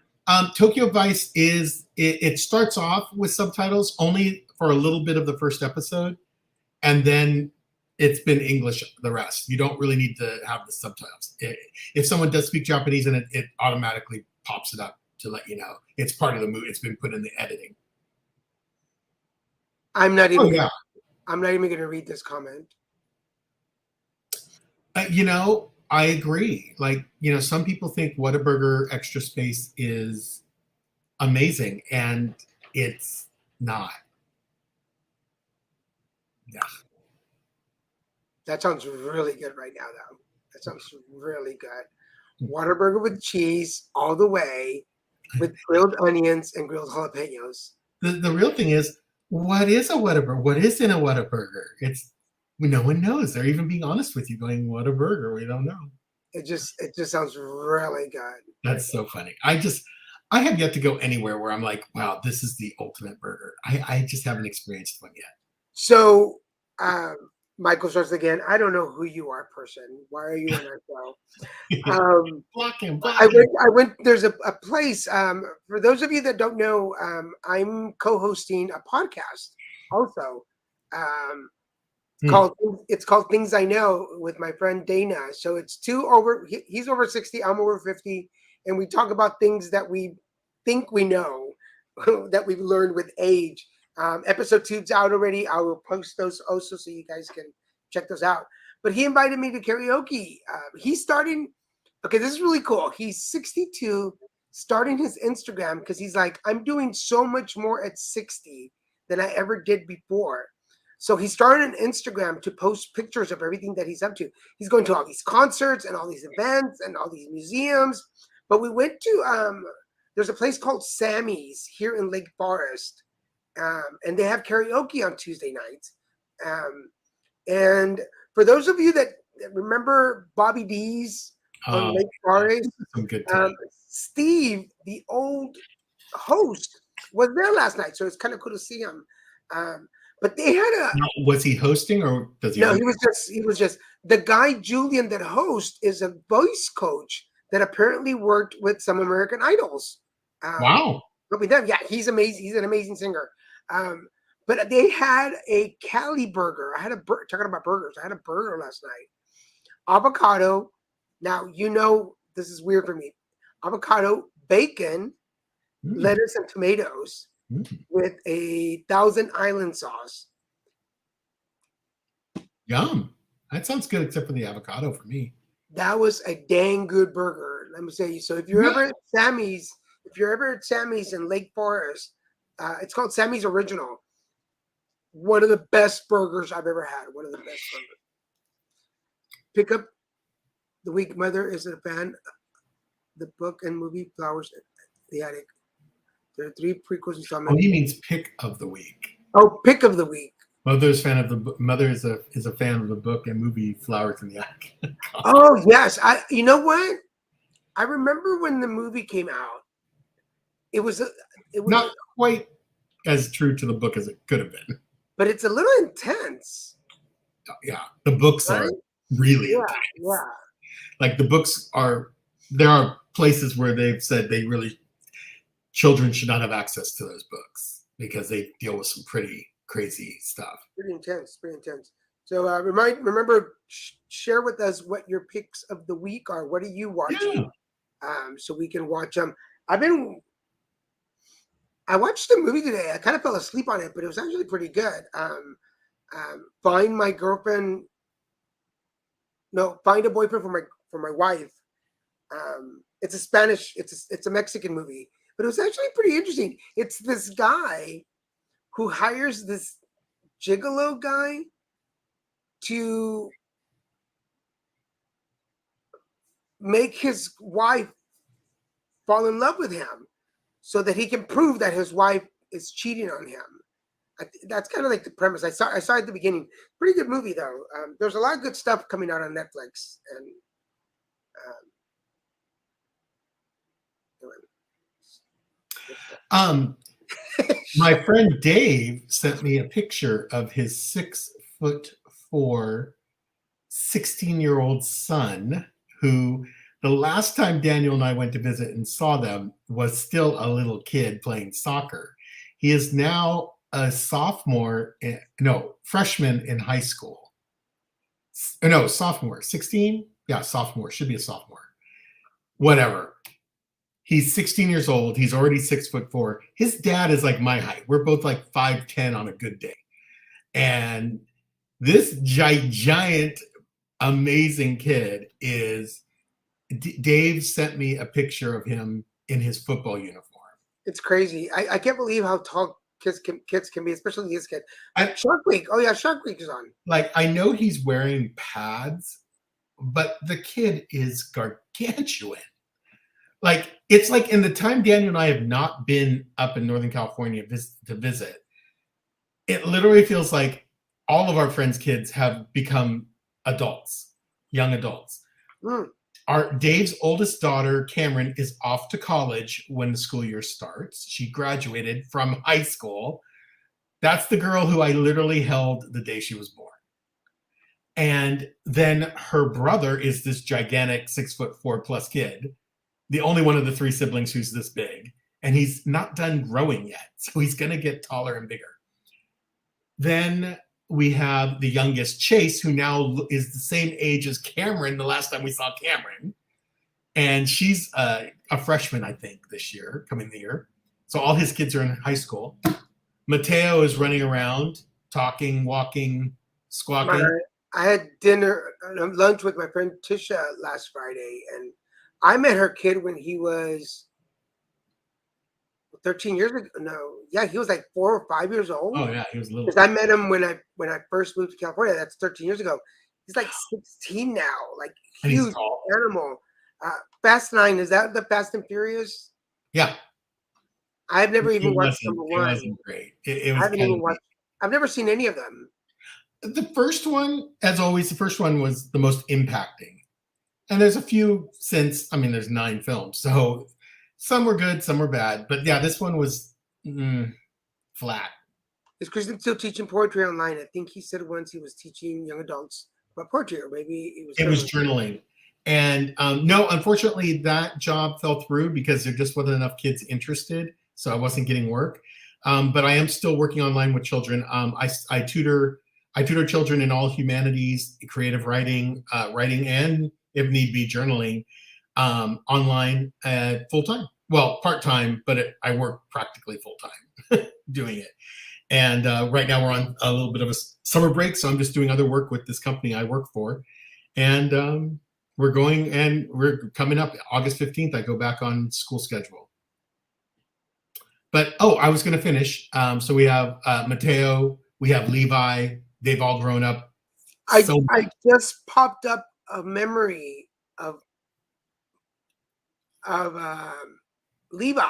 Tokyo Vice it starts off with subtitles only for a little bit of the first episode, and then it's been English the rest. You don't really need to have the subtitles. If someone does speak Japanese, then it automatically pops it up to let you know it's part of the movie. It's been put in the editing. I'm not Oh even. yeah. I'm not even going to read this comment. I agree. Like, some people think Whataburger Extra Space is amazing, and it's not. Yeah. That sounds really good right now, though. That sounds really good. Whataburger with cheese all the way, with grilled onions and grilled jalapenos. The real thing is, what is a Whataburger? What is in a Whataburger? No one knows. They're even being honest with you, going, Whataburger? We don't know. It just sounds really good. That's so funny. I have yet to go anywhere where I'm like, wow, this is the ultimate burger. I just haven't experienced one yet. So, Michael starts again. I don't know who you are, person. Why are you on our show? Block him. I went. There's a place. For those of you that don't know, I'm co-hosting a podcast also. It's called Things I Know with my friend Dana. So it's he's over 60, I'm over 50, and we talk about things that we think we know that we've learned with age. Episode 2's out already. I will post those also so you guys can check those out. But he invited me to karaoke. He's starting. Okay, this is really cool. He's 62, starting his Instagram because he's like, I'm doing so much more at 60 than I ever did before. So he started an Instagram to post pictures of everything that he's up to. He's going to all these concerts and all these events and all these museums. But we went to, there's a place called Sammy's here in Lake Forest. And they have karaoke on Tuesday nights. And for those of you that remember Bobby D's on Lake Forest, some good time. Steve, the old host, was there last night. So it's kind of cool to see him. But they had a. Now, was he hosting or does he? No, he was just the guy Julian that hosts is a voice coach that apparently worked with some American Idols. Wow. But with them, yeah, he's amazing. He's an amazing singer. But they had a Cali burger. Talking about burgers. I had a burger last night. Avocado. Now this is weird for me. Avocado, bacon, lettuce, and tomatoes. With a Thousand Island sauce. Yum. That sounds good, except for the avocado for me. That was a dang good burger. Let me tell you. So if you're ever at Sammy's, in Lake Forest, it's called Sammy's Original. One of the best burgers I've ever had. One of the best burgers. Pick up the week. Mother is a fan of the book and movie Flowers in the Attic. There are 3 prequels installments. Oh, he means pick of the week. Oh, pick of the week. Mother is a fan of the book and movie Flowers in the Attic. Oh yes, you know what? I remember when the movie came out. It was not quite as true to the book as it could have been. But it's a little intense. Yeah, the books are really intense. Yeah. Like the books there are places where they've said children should not have access to those books because they deal with some pretty crazy stuff. Pretty intense. So remember, share with us what your picks of the week are. What are you watching? Yeah. So we can watch them. I watched the movie today. I kind of fell asleep on it, but it was actually pretty good. Find a boyfriend for my wife. It's a Spanish. It's a Mexican movie. But it was actually pretty interesting. It's this guy who hires this gigolo guy to make his wife fall in love with him so that he can prove that his wife is cheating on him. That's kind of like the premise. I saw at the beginning. Pretty good movie, though. There's a lot of good stuff coming out on Netflix. And my friend Dave sent me a picture of his 6'4", 16-year-old son, who the last time Daniel and I went to visit and saw them was still a little kid playing soccer. He is now a freshman in high school. No, sophomore, 16? Yeah, sophomore, should be a sophomore. Whatever. He's 16 years old. He's already 6'4". His dad is like my height. We're both like 5'10" on a good day. And this giant, amazing kid is. Dave sent me a picture of him in his football uniform. It's crazy. I can't believe how tall kids can be, especially this kid. Shark Week. Oh yeah, Shark Week is on. Like, I know he's wearing pads, but the kid is gargantuan. Like, it's like in the time Daniel and I have not been up in Northern California to visit, it literally feels like all of our friends' kids have become adults, young adults. Dave's oldest daughter, Cameron, is off to college when the school year starts. She graduated from high school. That's the girl who I literally held the day she was born. And then her brother is this gigantic 6'4" plus kid, the only one of the three siblings who's this big. And he's not done growing yet. So he's going to get taller and bigger. Then we have the youngest, Chase, who now is the same age as Cameron the last time we saw Cameron. And she's a freshman, I think, this year, coming the year. So all his kids are in high school. Mateo is running around, talking, walking, squawking. I had lunch with my friend Tisha last Friday, and I met her kid when he was 13 years ago. No, yeah, he was like 4 or 5 years old. Oh yeah, he was little. Because I met him when I first moved to California. That's 13 years ago. He's like 16 now, like huge animal. Fast 9, is that the Fast and Furious? Yeah. I've never even watched number 1. It wasn't great. It was I haven't even watched. I've never seen any of them. The first one, as always, the first one was the most impacting. And there's a few since. I mean, there's 9 films, so some were good, some were bad. But yeah, this one was flat. Is Kristen still teaching poetry online? I think he said once he was teaching young adults about poetry, or maybe it was journaling. And no, unfortunately, that job fell through because there just wasn't enough kids interested. So I wasn't getting work. But I am still working online with children. I tutor children in all humanities, creative writing, and if need be, journaling online full time. Well, part time, but I work practically full time doing it. And right now we're on a little bit of a summer break, so I'm just doing other work with this company I work for. And we're coming up August 15th. I go back on school schedule. But I was going to finish. So we have Mateo, we have Levi. They've all grown up. I just popped up a memory of Levi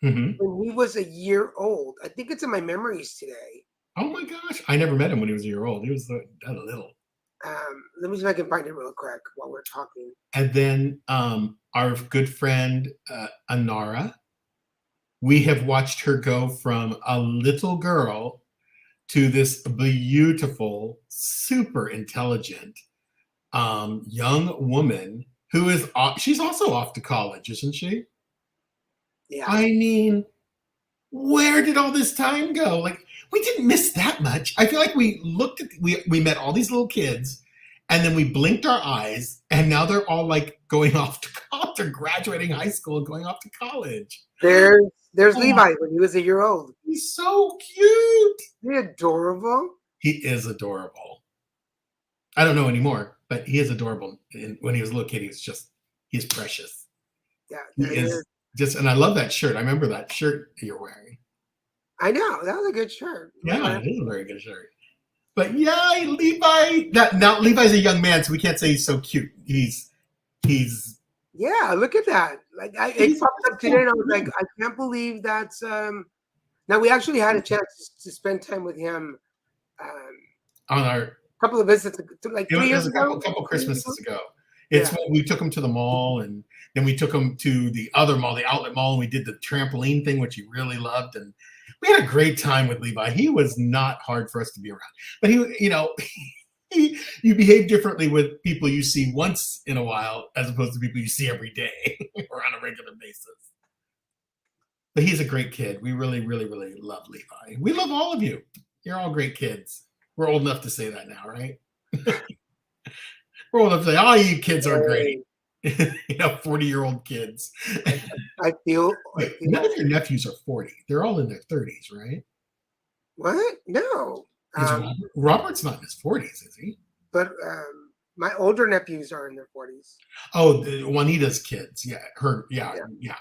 when he was a year old. I think it's in my memories today. Oh my gosh! I never met him when he was a year old. He was that little. Let me see if I can find it real quick while we're talking. And then our good friend Anara, we have watched her go from a little girl to this beautiful, super intelligent young woman who is she's also off to college, isn't she? Yeah. I mean, where did all this time go? Like, we didn't miss that much. I feel like we looked at we met all these little kids, and then we blinked our eyes, and now they're all like going off to college. They're graduating high school and going off to college. There's Levi when he was a year old. He's so cute. Isn't he adorable? He is adorable. I don't know anymore, but he is adorable. And when he was a little kid, he's precious. Yeah, he is just, and I love that shirt. I remember that shirt you're wearing. I know, that was a good shirt. Yeah, it is a very good shirt. But yeah, Levi. Now Levi's a young man, so we can't say he's so cute. He's. Yeah, look at that. Like it popped up today, and I was like, I can't believe that's. Now we actually had a chance to spend time with him. On our couple of visits, like 3 years ago. A couple Christmases ago. It's when we took him to the mall, and then we took him to the other mall, the outlet mall, and we did the trampoline thing, which he really loved, and we had a great time with Levi. He was not hard for us to be around, but you behave differently with people you see once in a while as opposed to people you see every day or on a regular basis. But he's a great kid. We really, really, really love Levi. We love all of you. You're all great kids. We're old enough to say that now, right? We're old enough to say, oh, you kids are great. 40-year-old kids. I feel Wait, none of your nephews are 40. They're all in their 30s, right? what? No. Robert's not in his 40s, is he? But my older nephews are in their 40s. Oh, Juanita's kids. Yeah, yeah.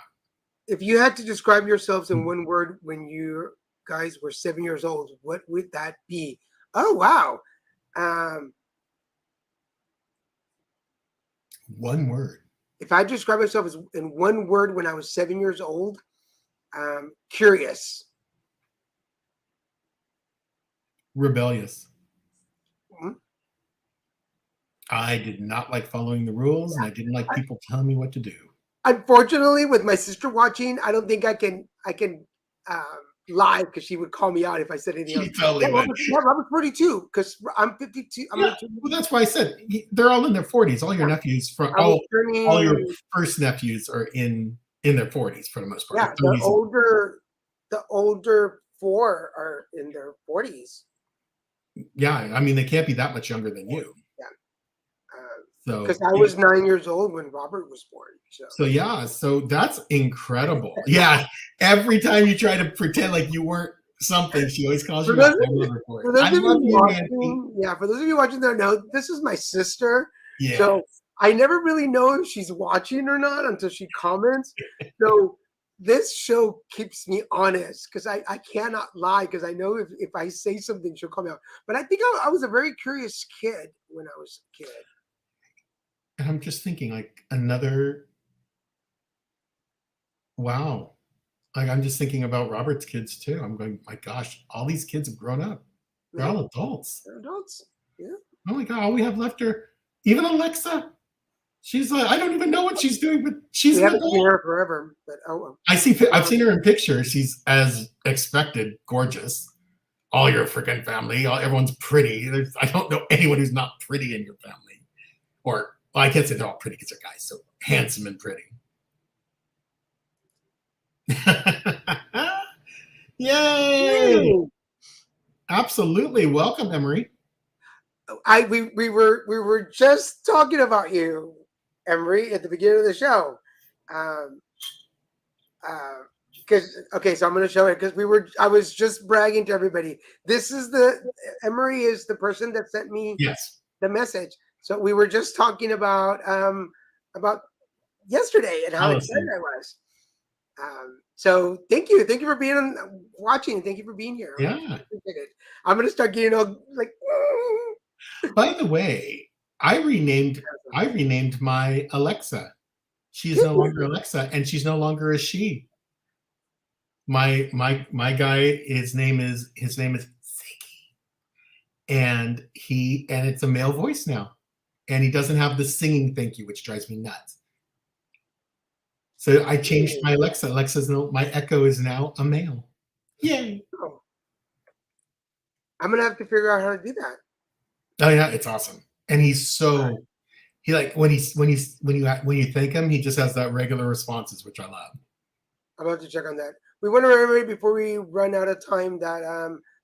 If you had to describe yourselves in one word when you guys were 7 years old, what would that be? Oh, wow. One word. If I describe myself as in one word when I was 7 years old, curious. Rebellious. Mhm. I did not like following the rules, and I didn't like people telling me what to do. Unfortunately, with my sister watching, I don't think I can lie because she would call me out if I said anything else. She totally would. Robert's 42 because I'm 52. Well, that's why I said they're all in their 40s. All your nephews all your first nephews are in their 40s for the most part. Yeah, the older four are in their 40s. Yeah, I mean they can't be that much younger than you. Yeah. So because I was 9 years old when Robert was born. So that's incredible. Yeah, every time you try to pretend like you weren't something, she always calls you out. For those of you watching that know, this is my sister. Yeah. So I never really know if she's watching or not until she comments. So this show keeps me honest because I cannot lie because I know if I say something, she'll call me out. But I think I was a very curious kid when I was a kid. And I'm just thinking like wow. Like I'm just thinking about Robert's kids too. I'm going, my gosh, all these kids have grown up. They're all adults. They're adults. Yeah. Oh my God, all we have left are even Alexa. She's like, I don't even know what she's doing, but she's we haven't seen her forever. But I've seen her in pictures. She's as expected, gorgeous. All your freaking family, everyone's pretty. I don't know anyone who's not pretty in your family. Or well, I can't say they're all pretty because they're guys, so handsome and pretty. Yay! Absolutely. Welcome, Emery. We were just talking about you, Emery, at the beginning of the show. So I'm going to show it because I was just bragging to everybody. This is Emery is the person that sent me the message. So we were just talking about yesterday and how excited I was. So thank you for watching. Thank you for being here. Yeah, I'm gonna start getting all like. By the way, I renamed my Alexa. She's no longer Alexa, and she's no longer a she. My guy, his name is Ziggy, and it's a male voice now, and he doesn't have the singing thank you, which drives me nuts. So I changed my Alexa. My Echo is now a male. Yay! Oh. I'm gonna have to figure out how to do that. Oh yeah, it's awesome. And he like when you thank him, he just has that regular responses, which I love. I'm gonna have to check on that. We want to remind everybody before we run out of time that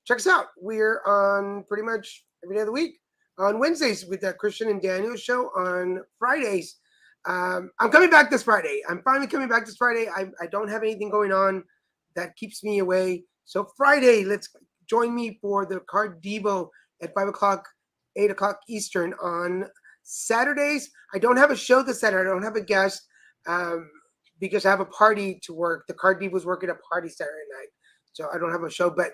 check us out. We're on pretty much every day of the week. On Wednesdays with that Christian and Daniel show. On Fridays. I'm coming back this Friday. I'm finally coming back this Friday. I don't have anything going on that keeps me away. So Friday, let's join me for the Card Devo at 5 o'clock, 8 o'clock Eastern. On Saturdays, I don't have a show this Saturday. I don't have a guest because I have a party to work. The Card Devo's working a party Saturday night. So I don't have a show. But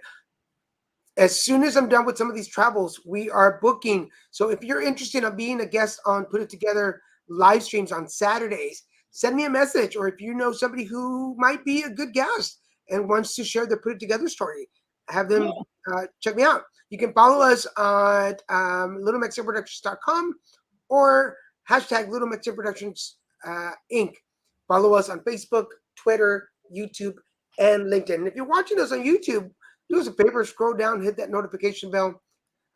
as soon as I'm done with some of these travels, we are booking. So if you're interested in being a guest on Put It Together live streams on Saturdays, send me a message, or if you know somebody who might be a good guest and wants to share their Put It Together story, have them check me out. You can follow us at littlemexicproductions.com or hashtag Little Mexican Productions Inc. Follow us on Facebook, Twitter, YouTube, and LinkedIn. And if you're watching us on YouTube, do us a favor, scroll down, hit that notification bell,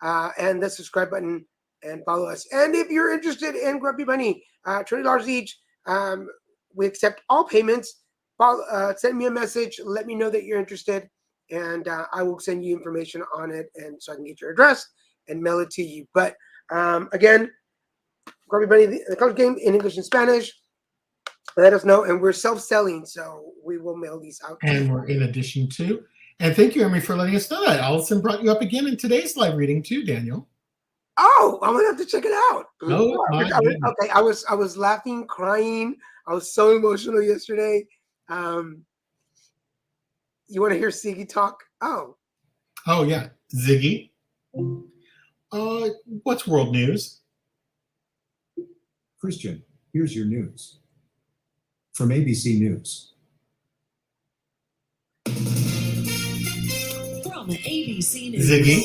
and the subscribe button, and follow us. And if you're interested in Grumpy Bunny, $20 each, we accept all payments. Send me a message, let me know that you're interested, and I will send you information on it, and so I can get your address and mail it to you. But again, Grumpy Bunny, the color game in English and Spanish. Let us know, and we're self-selling, so we will mail these out. And we're in addition to. And thank you, Emery, for letting us know that. Allison brought you up again in today's live reading too, Daniel. Oh, I'm gonna have to check it out. Oh, my goodness. Okay, I was laughing, crying. I was so emotional yesterday. You want to hear Siggy talk? Oh yeah, Ziggy. What's world news? Christian, here's your news. From ABC News. From ABC News. Ziggy,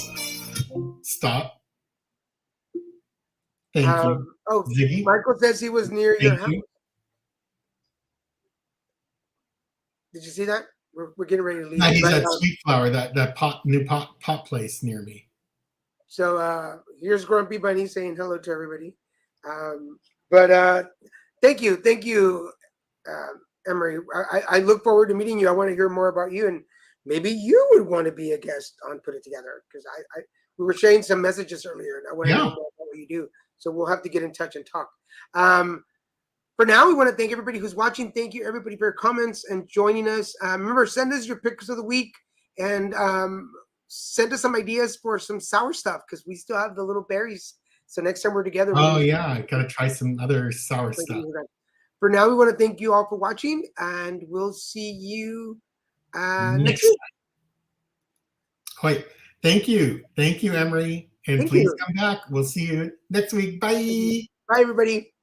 stop. Thank you. Oh, Ziggy. Michael says he was near your Thank house. you. Did you see that? We're getting ready to leave. No, he's But, at Sweet Flower, that new pot place near me. so here's Grumpy Bunny saying hello to everybody. But thank you, Emery. I look forward to meeting you. I want to hear more about you, and maybe you would want to be a guest on Put It Together, because we were sharing some messages earlier, and I want to know more about what you do. So we'll have to get in touch and talk. For now, we want to thank everybody who's watching. Thank you, everybody, for your comments and joining us. Remember, send us your picks of the week, and send us some ideas for some sour stuff, because we still have the little berries. So next time we're together. Oh, yeah. I got to try some other sour stuff. For now, we want to thank you all for watching, and we'll see you next week. Wait, thank you. Thank you, Emery. And Thank please you. come back. We'll see you next week. Bye. Bye, everybody.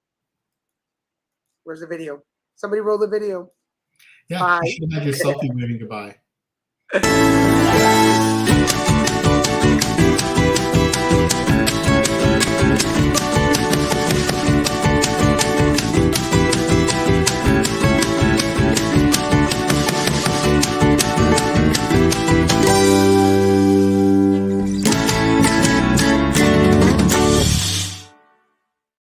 Where's the video? Somebody roll the video. Yeah, Bye. you should have had your selfie waving goodbye.